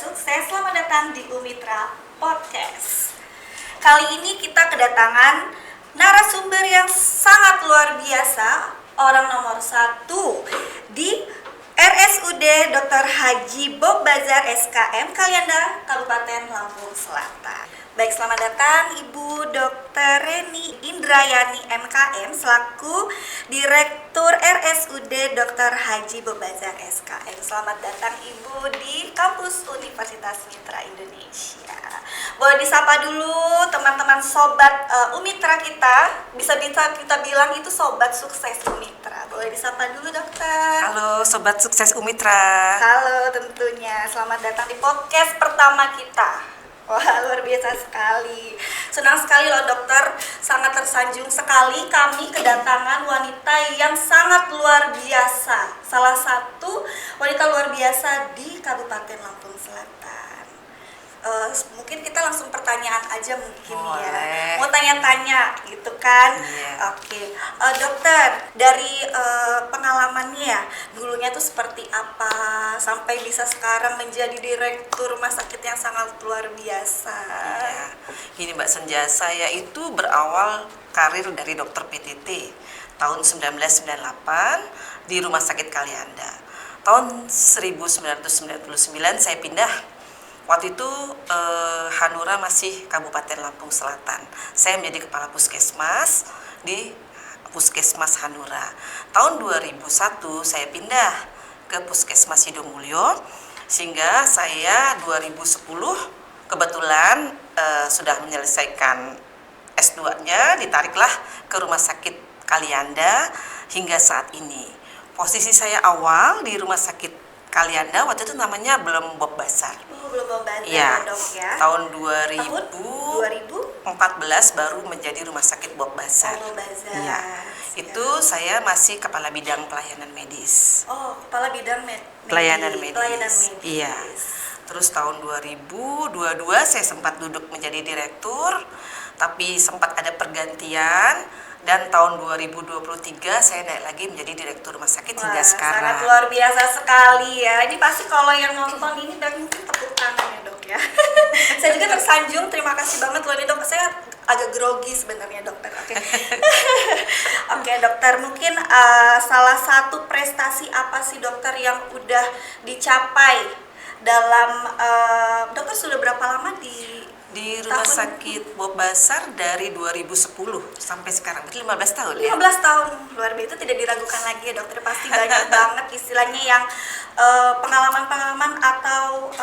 Sukses, selamat datang di Umitra Podcast. Kali ini kita kedatangan narasumber yang sangat luar biasa, orang nomor 1 di RSUD Dr. Haji Bob Bazar SKM Kalianda, Kabupaten Lampung Selatan. Baik, selamat datang Ibu Dr. Reni Indrayani MKM selaku Direktur RSUD Dr. Haji Bob Bazar SKM. Selamat datang Ibu di kampus Universitas Mitra Indonesia. Boleh disapa dulu teman-teman sobat Umitra kita. Bisa kita bilang itu sobat sukses Umitra. Boleh disapa dulu dokter. Halo sobat sukses Umitra. Halo, tentunya selamat datang di podcast pertama kita. Wah, luar biasa sekali. Senang sekali loh dokter, sangat tersanjung sekali kami kedatangan wanita yang sangat luar biasa. Salah satu wanita luar biasa di Kabupaten Lampung Selatan. Mungkin kita langsung pertanyaan aja mungkin. Boleh. Ya. Mau tanya-tanya gitu kan. Iya. Oke. Dokter, dari pengalamannya ya, dulunya tuh seperti apa sampai bisa sekarang menjadi direktur rumah sakit yang sangat luar biasa. Iya. Gini Mbak Senja, saya itu berawal karir dari dokter PTT tahun 1998 di Rumah Sakit Kalianda. Tahun 1999 saya pindah. Waktu itu Hanura masih Kabupaten Lampung Selatan. Saya menjadi kepala puskesmas di Puskesmas Hanura. Tahun 2001 saya pindah ke Puskesmas Sidomulyo, sehingga saya 2010 kebetulan sudah menyelesaikan S2-nya, ditariklah ke Rumah Sakit Kalianda hingga saat ini. Posisi saya awal di Rumah Sakit Kalianda waktu itu namanya belum Bob Bazar. Belum Bob Bazar Ya, dok ya. tahun 2000? 2014 baru menjadi Rumah Sakit Bob Bazar. Bob Bazar. Iya. Itu saya masih kepala bidang pelayanan medis. Oh, kepala bidang Pelayanan medis. Pelayanan medis. Iya. Terus tahun 2022 saya sempat duduk menjadi direktur, tapi sempat ada pergantian. Dan tahun 2023 saya naik lagi menjadi direktur rumah sakit hingga sekarang. Sangat luar biasa sekali ya. Ini pasti kalau yang nonton ini dan mungkin tepuk tangan ya dok ya. Saya juga tersanjung, terima kasih banget loh nih dok. Saya agak grogi sebenarnya dokter. Oke. Oke dokter, mungkin salah satu prestasi apa sih dokter yang udah dicapai dalam dokter sudah berapa lama di Rumah sakit Bob Bazar dari 2010 sampai sekarang, berarti 15 tahun ya? 15 tahun, luar biasa, tidak diragukan lagi ya dokter. Pasti banyak banget istilahnya yang pengalaman-pengalaman atau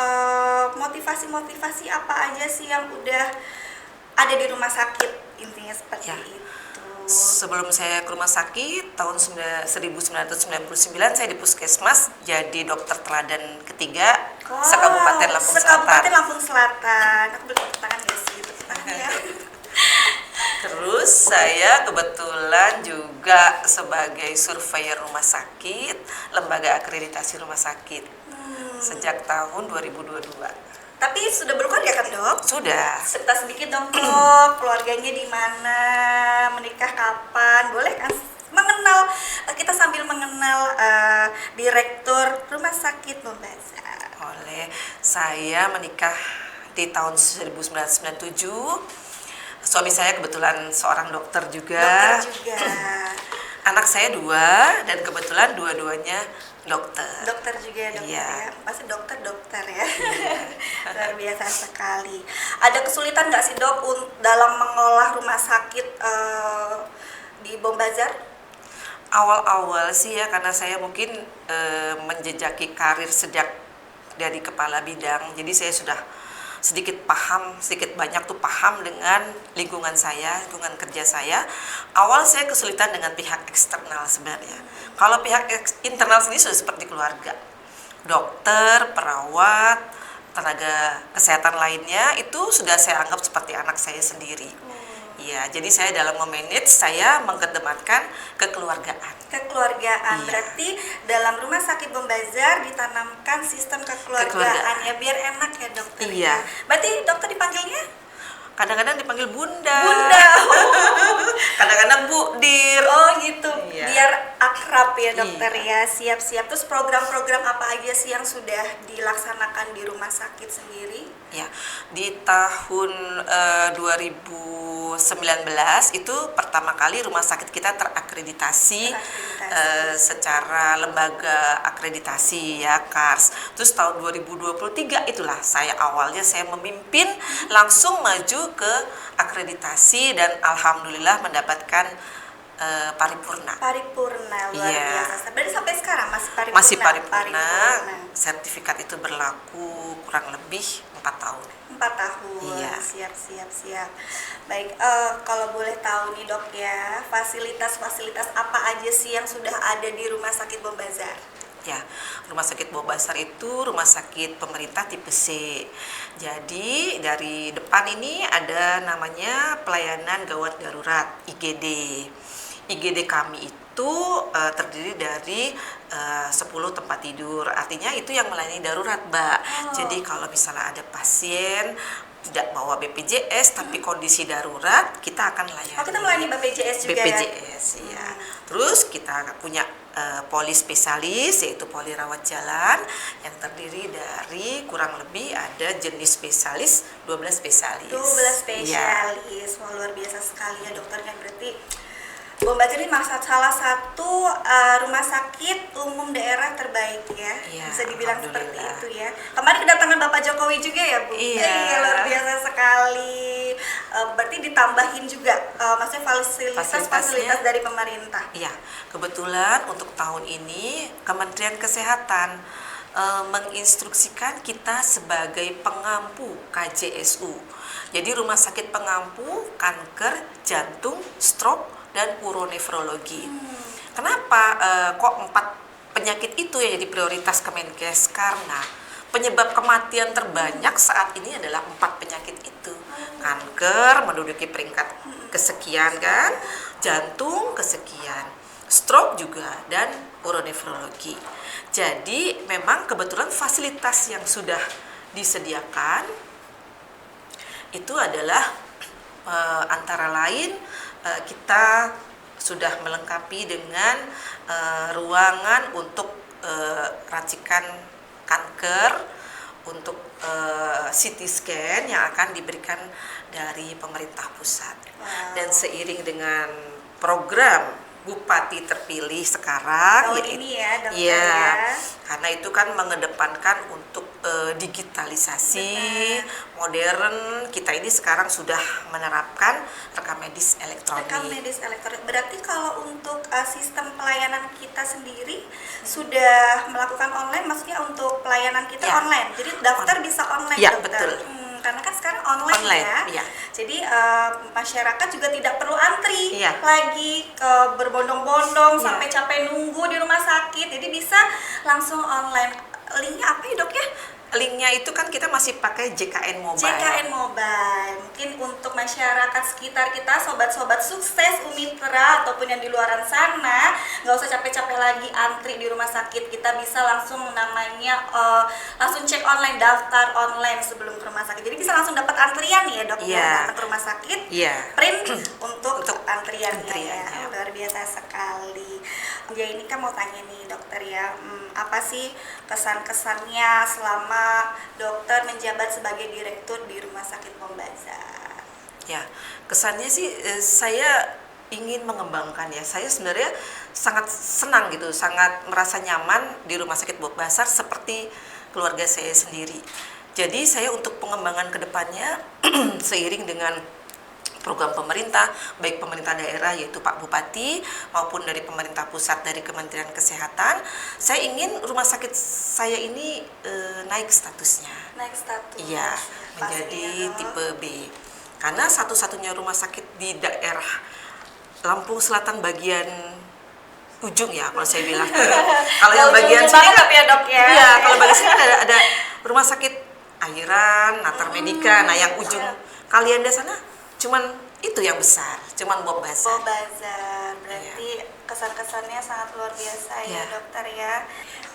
motivasi-motivasi apa aja sih yang udah ada di rumah sakit, intinya seperti Ya. itu. Sebelum saya ke rumah sakit, tahun 1999 saya di Puskesmas jadi dokter teladan ketiga se-Kabupaten Lampung Selatan. Se-Kabupaten Lampung Selatan. Aku boleh tepuk tangan ya sih, tepuk tangan ya. Terus saya kebetulan juga sebagai surveyor rumah sakit, lembaga akreditasi rumah sakit sejak tahun 2022. Tapi sudah berkeluarga kan dok? Sudah. Cerita sedikit dong dok, keluarganya di mana, menikah kapan, boleh kan? Mengenal, kita sambil mengenal direktur rumah sakit Bob Bazar. Oleh saya menikah di tahun 1997. Suami saya kebetulan seorang dokter juga. Dokter juga. Anak saya 2 dan kebetulan dua-duanya dokter. Dokter juga ya dokter Iya. ya. Pasti dokter ya. Luar biasa sekali. Ada kesulitan nggak sih dok dalam mengolah rumah sakit di Bob Bazar? Awal-awal sih ya, karena saya mungkin menjejaki karir sejak dari kepala bidang, jadi saya sudah sedikit banyak tuh paham dengan lingkungan saya, lingkungan kerja saya. Awal saya kesulitan dengan pihak eksternal sebenarnya. Kalau pihak internal sendiri sudah seperti keluarga, dokter, perawat, tenaga kesehatan lainnya itu sudah saya anggap seperti anak saya sendiri. Ya, jadi saya dalam memanage, saya mengedepankan kekeluargaan. Kekeluargaan, Iya. berarti dalam rumah sakit Bob Bazar ditanamkan sistem kekeluargaan ya, biar enak ya dokter. Iya. Ya. Berarti dokter dipanggilnya kadang-kadang dipanggil Bunda. Bunda. Kadang-kadang Bu Dir. Oh gitu, Iya. biar akrab ya dokter Iya. ya. Siap-siap. Terus program-program apa aja sih yang sudah dilaksanakan di rumah sakit sendiri? Ya, di tahun 2019 itu pertama kali rumah sakit kita terakreditasi secara lembaga akreditasi ya KARS. Terus tahun 2023 itulah awalnya saya memimpin langsung maju ke akreditasi dan alhamdulillah mendapatkan paripurna. Paripurna luar Iya. biasa. Berarti sampai sekarang masih paripurna. Masih paripurna. Sertifikat itu berlaku kurang lebih 4 tahun. 4 tahun. Iya. Siap. Baik, kalau boleh tahu nih dok ya, fasilitas-fasilitas apa aja sih yang sudah ada di Rumah Sakit Bom Bazar? Ya, Rumah Sakit Bom Bazar itu rumah sakit pemerintah tipe C. Jadi dari depan ini ada namanya pelayanan gawat darurat IGD. IGD kami itu terdiri dari 10 tempat tidur. Artinya itu yang melayani darurat, Mbak. Jadi kalau misalnya ada pasien tidak bawa BPJS tapi kondisi darurat, kita akan layani. Oh, kita melayani BPJS juga ya? BPJS, ya. Terus kita punya poli spesialis, yaitu poli rawat jalan yang terdiri dari kurang lebih ada jenis spesialis 12 spesialis. 12 spesialis. Wah, luar biasa sekali ya dokternya. Berarti Bom Bazar ini salah satu rumah sakit umum daerah terbaik ya, Iya, bisa dibilang seperti alhamdulillah. itu ya. Kemarin kedatangan Bapak Jokowi juga ya Bu? Iya. Luar biasa sekali. Berarti ditambahin juga, maksudnya fasilitas dari pemerintah. Iya, kebetulan untuk tahun ini Kementerian Kesehatan menginstruksikan kita sebagai pengampu KJSU. Jadi rumah sakit pengampu kanker, jantung, stroke, dan uronefrologi. Kenapa kok 4 penyakit itu yang jadi prioritas Kemenkes? Karena penyebab kematian terbanyak saat ini adalah 4 penyakit itu. Kanker menduduki peringkat kesekian kan, jantung kesekian, stroke juga, dan uronefrologi. Jadi memang kebetulan fasilitas yang sudah disediakan itu adalah antara lain kita sudah melengkapi dengan ruangan untuk racikan kanker, untuk CT scan yang akan diberikan dari pemerintah pusat. Dan seiring dengan program Bupati terpilih sekarang ini ya dokter ya, ya. karena itu kan mengedepankan untuk digitalisasi modern. Kita ini sekarang sudah menerapkan rekam medis elektronik. Rekam medis elektronik. Berarti kalau untuk sistem pelayanan kita sendiri sudah melakukan online, maksudnya untuk pelayanan kita Ya. online. Jadi daftar bisa online Ya, dokter. betul. Karena kan sekarang online ya. Ya. Jadi masyarakat juga tidak perlu antri Iya. lagi berbondong-bondong Iya. sampai capek nunggu di rumah sakit. Jadi bisa langsung online. Linknya apa ya dok ya? Linknya itu kan kita masih pakai JKN Mobile. JKN Mobile. Mungkin untuk masyarakat sekitar kita, sobat-sobat sukses Umitra ataupun yang di luaran sana, nggak usah capek-capek lagi antri di rumah sakit. Kita bisa langsung namanya langsung cek online, daftar online sebelum ke rumah sakit. Jadi bisa langsung dapat antrian ya dok, Iya. datang ke rumah sakit, Iya. print untuk antriannya ya. antriannya. Luar biasa sekali. Ya ini kan mau tanya nih dokter ya, apa sih kesan-kesannya selama dokter menjabat sebagai direktur di Rumah Sakit Bom Bazar? Ya, kesannya sih saya ingin mengembangkan ya. Saya sebenarnya sangat senang gitu, sangat merasa nyaman di Rumah Sakit Bom Bazar seperti keluarga saya sendiri. Jadi saya untuk pengembangan kedepannya seiring dengan program pemerintah, baik pemerintah daerah yaitu Pak Bupati maupun dari pemerintah pusat dari Kementerian Kesehatan, saya ingin rumah sakit saya ini naik statusnya. Naik status. Iya, menjadi tipe B. Karena satu-satunya rumah sakit di daerah Lampung Selatan bagian ujung ya kalau saya bilang. Kalau yang bagian sini kan ya dok ya. Iya, kalau bagian sini ada rumah sakit Airan, Natar Medika. Nah, yang ujung Kalianda sana cuman itu yang besar, cuman Bom Bazar. Bom Bazar. Berarti kesan-kesannya sangat luar biasa ya Iya. dokter ya.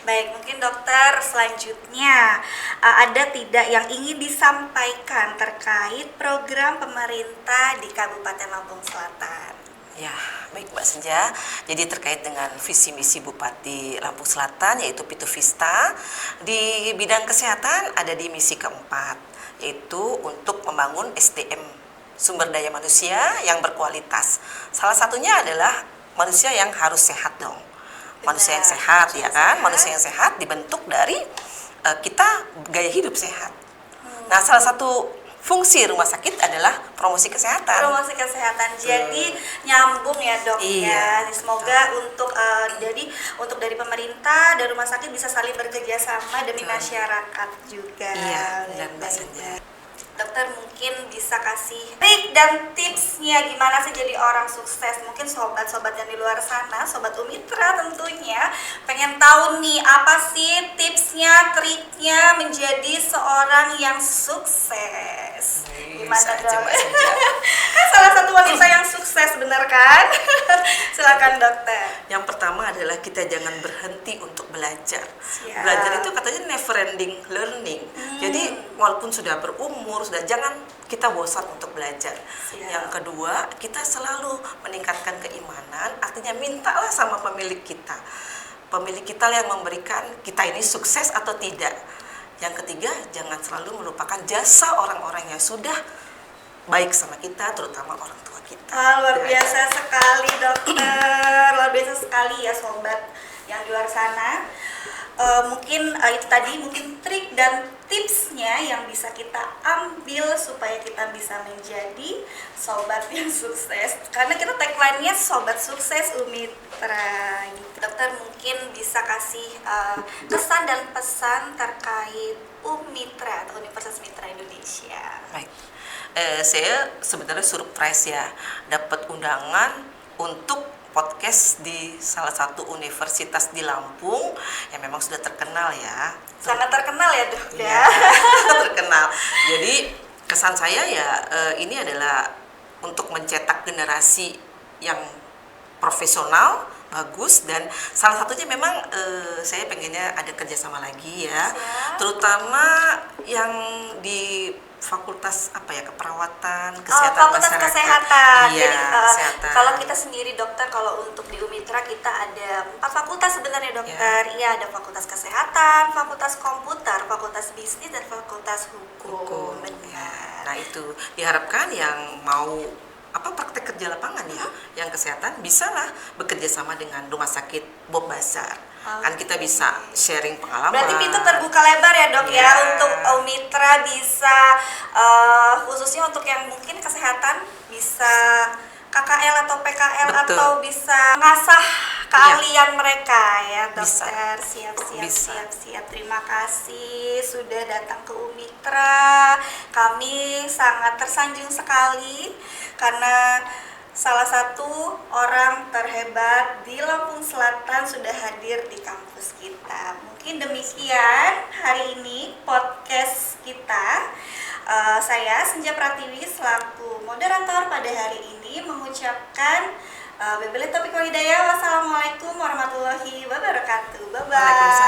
Baik, mungkin dokter selanjutnya ada tidak yang ingin disampaikan terkait program pemerintah di Kabupaten Lampung Selatan? Ya, baik Mbak Senja. Jadi terkait dengan visi misi Bupati Lampung Selatan yaitu Pitu Vista, di bidang kesehatan ada di misi keempat, yaitu untuk membangun SDM, sumber daya manusia yang berkualitas. Salah satunya adalah manusia yang harus sehat dong. Manusia yang sehat, ya kan? Manusia yang sehat dibentuk dari kita gaya hidup sehat. Nah, salah satu fungsi rumah sakit adalah promosi kesehatan. Promosi kesehatan. Jadi nyambung ya, Dok. Iya, ya. Semoga untuk dari pemerintah dan rumah sakit bisa saling bekerja sama demi masyarakat juga. Iya, benar Mbak Baik, Senja. Dokter mungkin bisa kasih trik dan tipsnya gimana sih jadi orang sukses. Mungkin sobat-sobat yang di luar sana, sobat Umitra tentunya pengen tahu nih apa sih tipsnya, triknya menjadi seorang yang sukses. Gimana dong? Kan salah satu wanita yang sukses, benar kan? Silakan dokter. Yang pertama adalah kita jangan berhenti untuk belajar. Siap. Belajar itu katanya never ending learning. Jadi walaupun sudah berumur, sudah jangan kita bosan untuk belajar. Siap. Yang kedua, kita selalu meningkatkan keimanan, artinya mintalah sama pemilik kita. Pemilik kita yang memberikan kita ini sukses atau tidak. Yang ketiga, jangan selalu melupakan jasa orang-orang yang sudah baik sama kita, terutama orang tua kita. Luar biasa sekali dokter, luar biasa sekali ya sobat yang di luar sana. Mungkin itu tadi mungkin trik dan tipsnya yang bisa kita ambil supaya kita bisa menjadi sobat yang sukses. Karena kita tagline-nya sobat sukses Umitra. Dokter mungkin bisa kasih kesan dan pesan terkait Umitra atau Universitas Mitra Indonesia. Baik. Saya sebenarnya surprise ya dapat undangan untuk podcast di salah satu universitas di Lampung yang memang sudah terkenal ya. Sangat terkenal ya dok Ya, terkenal. Jadi kesan saya ya ini adalah untuk mencetak generasi yang profesional, bagus, dan salah satunya memang saya pengennya ada kerjasama lagi ya. Siap. Terutama yang di fakultas keperawatan, kesehatan Fakultas masyarakat. Kesehatan. Iya, Jadi kesehatan. kalau kita sendiri dokter, kalau untuk di Umitra kita ada 4 fakultas sebenarnya dokter. Iya, ada Fakultas Kesehatan, Fakultas Komputer, Fakultas Bisnis, dan Fakultas Hukum. Benar. Nah, itu diharapkan yang mau praktek kerja lapangan ya, yang kesehatan bisalah bekerja sama dengan rumah sakit Bob Bazar. Kan kita bisa sharing pengalaman. Berarti pintu terbuka lebar ya dok ya untuk Umitra bisa khususnya untuk yang mungkin kesehatan bisa KKL atau PKL. Betul. Atau bisa mengasah keahlian mereka ya dokter. Bisa. Siap. Terima kasih sudah datang ke Umitra. Kami sangat tersanjung sekali karena salah satu orang terhebat di Lampung Selatan sudah hadir di kampus kita. Mungkin demikian hari ini podcast kita. Saya Senja Pratiwi selaku moderator pada hari ini mengucapkan wabillahi taufiq wal hidayah. Wassalamualaikum warahmatullahi wabarakatuh. Bye bye.